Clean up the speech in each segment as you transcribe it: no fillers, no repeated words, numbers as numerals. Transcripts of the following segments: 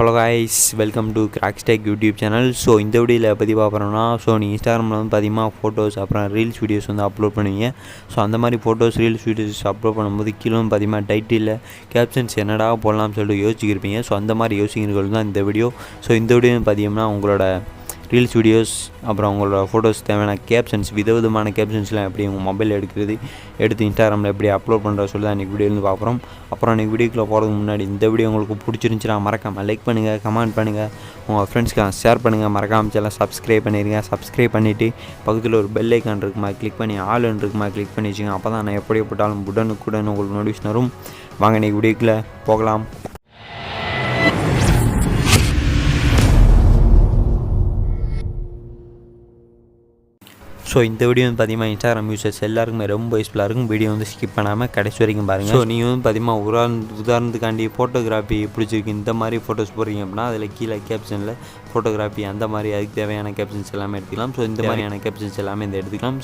Hello guys, welcome to Crackz Tech YouTube channel. So இந்த வீடியோவில் பற்றி பார்க்குறோன்னா, நீ இன்ஸ்டாகிராமில் வந்து பார்த்தீங்கன்னா ஃபோட்டோஸ் அப்புறம் ரீல்ஸ் வீடியோஸ் வந்து அப்லோட் பண்ணுவீங்க. ஸோ அந்த மாதிரி ஃபோட்டோஸ் ரீல்ஸ் வீடியோஸ் அப்லோட் பண்ணும்போது கீழே வந்து பார்த்தீங்கன்னா டைட்டில் கேப்ஷன்ஸ் என்னடா போடலாம்னு சொல்லிட்டு யோசிச்சிருப்பீங்க. ஸோ அந்த மாதிரி யோசிக்கிறது தான் இந்த வீடியோ. ஸோ இந்த வீடியோ பார்த்தீங்கன்னா உங்களோட ரீல்ஸ் வீடியோஸ் அப்புறம் உங்களோட ஃபோட்டோஸ் தேவையான கேப்ஷன்ஸ், விதவிதமான கேப்ஷன்ஸ்லாம் எப்படி உங்கள் மொபைலில் எடுத்து இன்ஸ்டாகிராமில் எப்படி அப்லோட் பண்ணுற சொல்லி தான் இன்றைக்கி வீடியோ வந்து பார்க்குறோம். அப்புறம் இன்றைக்கி வீடியோக்குள்ளே போகிறதுக்கு முன்னாடி இந்த வீடியோ உங்களுக்கு பிடிச்சிருந்துச்சுன்னா மறக்காமல் லைக் பண்ணுங்கள், கமெண்ட் பண்ணுங்கள், உங்கள் ஃப்ரெண்ட்ஸ்க்கு ஷேர் பண்ணுங்கள். மறக்காமல் சேனலை சப்ஸ்கிரைப் பண்ணிடுங்க. சப்ஸ்கிரைப் பண்ணிவிட்டு பக்கத்தில் ஒரு பெல் ஐக்கான் இருக்குமா கிளிக் பண்ணி ஆல்னு இருக்குமா கிளிக் பண்ணி வச்சுங்க. அப்போ தான் நான் எப்படி போட்டாலும் உடனுக்குடன் உங்களுக்கு நோட்டிஃபிகேஷன் வரும். வாங்க இன்றைக்கி வீடியோக்குள்ளே போகலாம். ஸோ இந்த வீடியோ வந்து பார்த்தீங்கன்னா இன்ஸ்டாகிராம் யூசர்ஸ் எல்லாருக்குமே ரொம்ப யூஸ்ஃபுல்லாக இருக்கும். வீடியோ வந்து ஸ்கிப் பண்ணாமல் கடைசி வரைக்கும் பாருங்கள். ஸோ நீங்கள் வந்து பார்த்தீங்கன்னா உதாரணத்துக்காண்டி ஃபோட்டோகிராஃபி பிடிச்சிருக்கு இந்த மாதிரி ஃபோட்டோஸ் போடுறீங்க அப்படின்னா அதில் கீழே கேப்ஷனில் ஃபோட்டோகிராஃபி அந்த மாதிரி அதுக்கு தேவையான கேப்ஷன்ஸ் எல்லாமே எடுத்துக்கலாம். ஸோ இந்த மாதிரியான கேப்ஷன்ஸ் எல்லாமே இந்த எடுத்துக்கலாம்.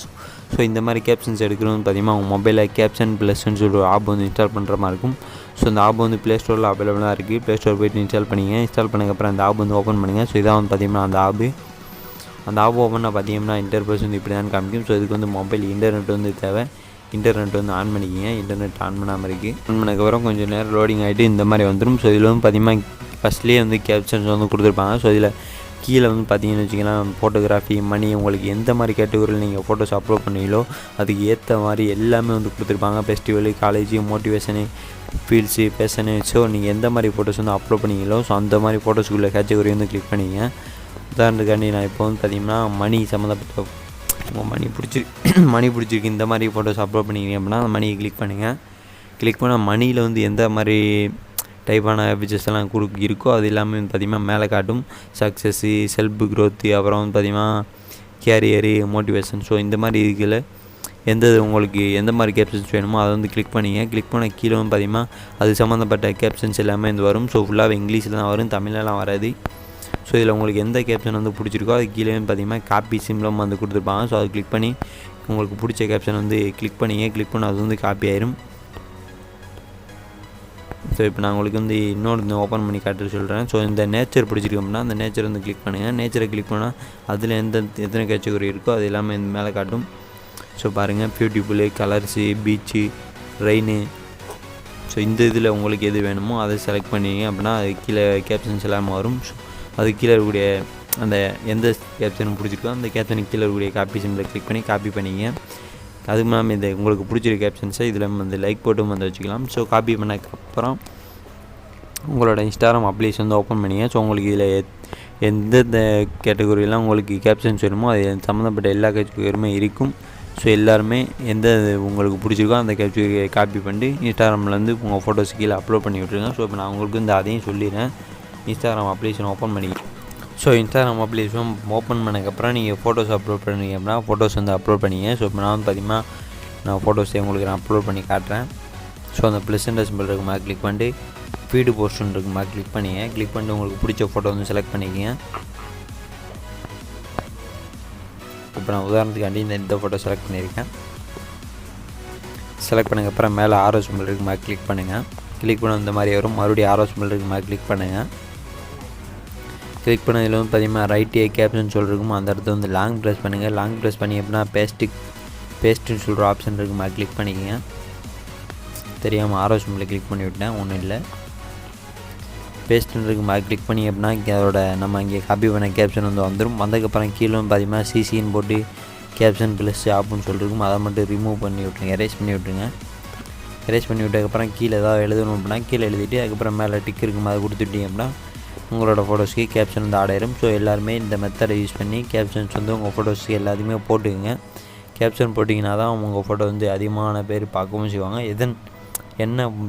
ஸோ இந்த மாதிரி கேப்ஷன்ஸ் எடுக்கணும்னு பார்த்தீங்கன்னா உங்கள் மொபைலில் கேப்ஷன் ப்ளஸ்ன்னு சொல்லி ஒரு ஆப் வந்து இன்ஸ்டால் பண்ணுற மாதிரி இருக்கும். ஸோ இந்த ஆப் வந்து ப்ளே ஸ்டோரில் அவைலபிளாக இருக்குது. ப்ளே ஸ்டோர் போய்ட்டு இன்ஸ்டால் பண்ணிங்க. இன்ஸ்டால் பண்ணதுக்கப்புறம் அந்த ஆப் வந்து ஓப்பன் பண்ணுங்கள். ஸோ இதான் வந்து பார்த்தீங்கன்னா அந்த ஆப் ஓப்பனாக பார்த்தீங்கன்னா இன்டர்ஃபேஸ் வந்து இப்படி தான் காமிக்கும். ஸோ இதுக்கு வந்து மொபைல் இன்டர்நெட் வந்து தேவை. இன்டர்நெட் வந்து ஆன் பண்ணிக்கிங்க. இன்டர்நெட் ஆன் பண்ணாமல் இருக்குது. ஆன் பண்ணதுக்கப்புறம் கொஞ்சம் நேரம் லோடிங் ஆகிட்டு இந்த மாதிரி வந்துடும். ஸோ இதில் வந்து பார்த்தீங்கன்னா ஃபஸ்ட்லேயே வந்து கேப்ஷன்ஸ் வந்து கொடுத்துருப்பாங்க. ஸோ இதில் கீழே வந்து பார்த்தீங்கன்னு வச்சிக்கலாம் ஃபோட்டோகிராஃபி, மணி, உங்களுக்கு எந்த மாதிரி கேட்டகரியில் நீங்கள் ஃபோட்டோஸ் அப்லோட் பண்ணுவீங்களோ அதுக்கு ஏற்ற மாதிரி எல்லாமே வந்து கொடுத்துருப்பாங்க. Festival, college, motivation, feels, passion. So நீங்கள் எந்த மாதிரி ஃபோட்டோஸ் வந்து அப்லோட் பண்ணீங்களோ ஸோ அந்த மாதிரி ஃபோட்டோஸ்க்குள்ளே கேட்டகரி வந்து கிளிக் பண்ணிங்க. உதாரணத்துக்காண்டி நான் இப்போ வந்து பார்த்தீங்கன்னா மணி சம்மந்தப்பட்ட மணி பிடிச்சிருக்கு இந்த மாதிரி ஃபோட்டோஸ் அப்லோட் பண்ணிக்கிறீங்க அப்படின்னா மணியை கிளிக் பண்ணுங்கள். கிளிக் பண்ணால் மணியில் வந்து எந்த மாதிரி டைப்பான ஃபீச்சர்ஸ் எல்லாம் இருக்கோ அது எல்லாமே வந்து பார்த்திங்கன்னா மேலே காட்டும். சக்ஸஸ்ஸு, செல்ஃப் க்ரோத்து, அப்புறம் வந்து பார்த்திங்கன்னா கேரியரு, மோட்டிவேஷன். ஸோ இந்த மாதிரி இதில் உங்களுக்கு எந்த மாதிரி கேப்ஷன்ஸ் வேணுமோ அதை வந்து கிளிக் பண்ணிங்க. கிளிக் பண்ண கீழே வந்து பார்த்திங்கன்னா அது சம்மந்தப்பட்ட கேப்ஷன்ஸ் எல்லாமே வந்து வரும். ஸோ ஃபுல்லாகவே இங்கிலீஷில் தான் வரும், தமிழ்லாம் வராது. ஸோ இதில் உங்களுக்கு எந்த கேப்ஷன் வந்து பிடிச்சிருக்கோ அது கீழே பார்த்தீங்கன்னா காப்பி சிம்லம் வந்து கொடுத்துருப்பாங்க. ஸோ அதை கிளிக் பண்ணி உங்களுக்கு பிடிச்ச கேப்ஷன் வந்து கிளிக் பண்ணிங்க. கிளிக் பண்ண அது வந்து காப்பி ஆயிரும். ஸோ இப்போ நான் உங்களுக்கு வந்து இன்னொன்று ஓப்பன் பண்ணி காட்டு சொல்கிறேன். ஸோ இந்த நேச்சர் பிடிச்சிருக்கு அப்படின்னா அந்த நேச்சர் வந்து கிளிக் பண்ணுங்கள். நேச்சரை கிளிக் பண்ணால் அதில் எத்தனை கேட்டகரி இருக்கோ அது எல்லாமே இந்த மேலே காட்டும். ஸோ பாருங்கள், beautiful, colours, beach, rain. So இந்த இதில் உங்களுக்கு எது வேணுமோ அதை செலக்ட் பண்ணிங்க அப்படின்னா அது கீழே கேப்ஷன்ஸ் எல்லாமே வரும். அது கீழே இருக்கக்கூடிய அந்த எந்த கேப்ஷன் பிடிச்சிருக்கோ அந்த கேப்ஷனுக்கு கீழே இருக்கக்கூடிய காப்பி சிம்பில் கிளிக் பண்ணி காப்பி பண்ணிங்க. அதுக்கு மேலே இந்த உங்களுக்கு பிடிச்சிருக்க கேப்ஷன்ஸை இதில் வந்து லைக் போட்டும் வந்து வச்சுக்கலாம். ஸோ காப்பி பண்ணதுக்கப்புறம் உங்களோட இன்ஸ்டாகிராம் அப்ளிகேஷன் வந்து ஓப்பன் பண்ணிங்க. ஸோ உங்களுக்கு இதில் எந்தெந்த கேட்டகரியெலாம் உங்களுக்கு கேப்ஷன்ஸ் வேணுமோ அது சம்மந்தப்பட்ட எல்லா கேட்டகரியுமே இருக்கும். ஸோ எல்லாருமே எந்த உங்களுக்கு பிடிச்சிருக்கோ அந்த கேப்ஷன் காப்பி பண்ணி இன்ஸ்டாகிராமில் வந்து உங்கள் ஃபோட்டோஸ் கீழே அப்லோட் பண்ணி விட்ருங்க. ஸோ இப்போ நான் உங்களுக்கு வந்து அதையும் சொல்லிடுறேன். இன்ஸ்டாகிராம் அப்ளிகேஷன் ஓப்பன் பண்ணி ஸோ இன்ஸ்டாகிராம் அப்ளிகேஷன் ஓப்பன் பண்ணதுக்கப்புறம் நீங்கள் ஃபோட்டோஸ் அப்லோட் பண்ணுறீங்க அப்படின்னா ஃபோட்டோஸ் வந்து அப்லோட் பண்ணிங்க. ஸோ இப்போ நான் வந்து பார்த்திங்கன்னா நான் ஃபோட்டோஸை உங்களுக்கு நான் அப்லோட் பண்ணி காட்டுறேன். ஸோ அந்த ப்ளஸ்ன்ற சிம்பிள் இருக்குமா கிளிக் பண்ணிட்டு ஃபீடு போஸ்ட்னு இருக்குமா கிளிக் பண்ணிங்க. கிளிக் பண்ணிட்டு உங்களுக்கு பிடிச்ச ஃபோட்டோ வந்து செலக்ட் பண்ணிக்கங்க. இப்போ நான் உதாரணத்துக்காண்டி இந்த ஃபோட்டோ செலக்ட் பண்ணியிருக்கேன். செலக்ட் பண்ணதுக்கப்புறம் மேலே ஆரோ சிம்பிள் இருக்குமா கிளிக் பண்ணுங்கள். கிளிக் பண்ண இந்த மாதிரி வரும். மறுபடியும் ஆரோ சிம்பிள் இருக்குமா கிளிக் பண்ணுங்கள். கிளிக் பண்ணதில் வந்து பார்த்திங்கன்னா ரைட் கேப்ஷன் சொல்லிருக்குமோ அந்த இடத்துல வந்து லாங் ப்ரெஸ் பண்ணுங்கள். லாங் ப்ரெஸ் பண்ணி அப்படின்னா பேஸ்ட்டுன்னு சொல்கிற ஆப்ஷன் இருக்குமா கிளிக் பண்ணிக்கங்க. தெரியாமல் ஆரோ சிம்பிளில் கிளிக் பண்ணி விட்டேன், ஒன்றும் இல்லை. பேஸ்ட்டுன்னு இருக்குமா கிளிக் பண்ணி அப்படின்னா அதோட நம்ம இங்கே காப்பி பண்ண கேப்ஷன் வந்து வந்துடும். வந்ததுக்கப்புறம் கீழே வந்து பார்த்திங்கன்னா சிசின்னு போட்டு கேப்ஷன் ப்ளஸ் ஆப்னு சொல்லிருக்கும் அதை மட்டும் ரிமூவ் பண்ணி விட்ருங்க, எரேஸ் பண்ணி விட்ருங்க. எரேஸ் பண்ணி விட்டதுக்கப்புறம் கீழே ஏதாவது எழுதணும் அப்படின்னா கீழே எழுதிட்டு அதுக்கப்புறம் மேலே டிக் இருக்குமா அதை கொடுத்துட்டீங்க அப்படின்னா உங்களோட ஃபோட்டோஸ்க்கு கேப்ஷன் வந்து ஆட் ஆயிரும். ஸோ எல்லாருமே இந்த மெத்தடை யூஸ் பண்ணி கேப்ஷன்ஸ் வந்து உங்கள் ஃபோட்டோஸ்க்கு எல்லாத்தையுமே போட்டுக்குங்க. கேப்ஷன் போட்டிங்கன்னா தான் உங்கள் ஃபோட்டோ வந்து அதிகமான பேர் பார்க்கவும் செய்வாங்க.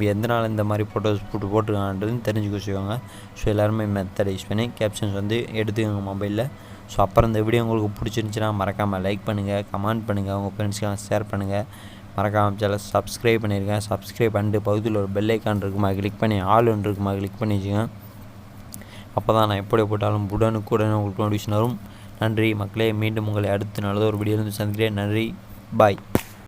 எதனால் இந்த மாதிரி ஃபோட்டோஸ் போட்டுருக்காங்கன்றதுன்னு தெரிஞ்சுக்க செய்வாங்க. ஸோ எல்லாருமே மெத்தடை யூஸ் பண்ணி கேப்ஷன்ஸ் வந்து எடுத்துக்கோங்க மொபைலில். ஸோ அப்புறம் இந்த வீடியோ உங்களுக்கு பிடிச்சிருந்துச்சின்னா மறக்காமல் லைக் பண்ணுங்கள், கமெண்ட் பண்ணுங்கள், உங்கள் ஃப்ரெண்ட்ஸ்க்கெலாம் ஷேர் பண்ணுங்கள். மறக்காமல் சேனல் சப்ஸ்கிரைப் பண்ணியிருக்கேன். சப்ஸ்கிரைப் பண்ணிட்டு பகுதியில் ஒரு பெல் ஐக்கான் இருக்குமா கிளிக் பண்ணி ஆல் ஒன்று இருக்குமா கிளிக் பண்ணி வச்சுங்க. அப்போ தான் நான் எப்படி போட்டாலும் உடனுக்குடன் உங்களுக்கு நோட்டிஃபிகேஷன் வரும். நன்றி மக்களே. மீண்டும் உங்களை அடுத்த நல்ல ஒரு வீடியோவில் சந்திக்கிறேன். நன்றி, பாய்.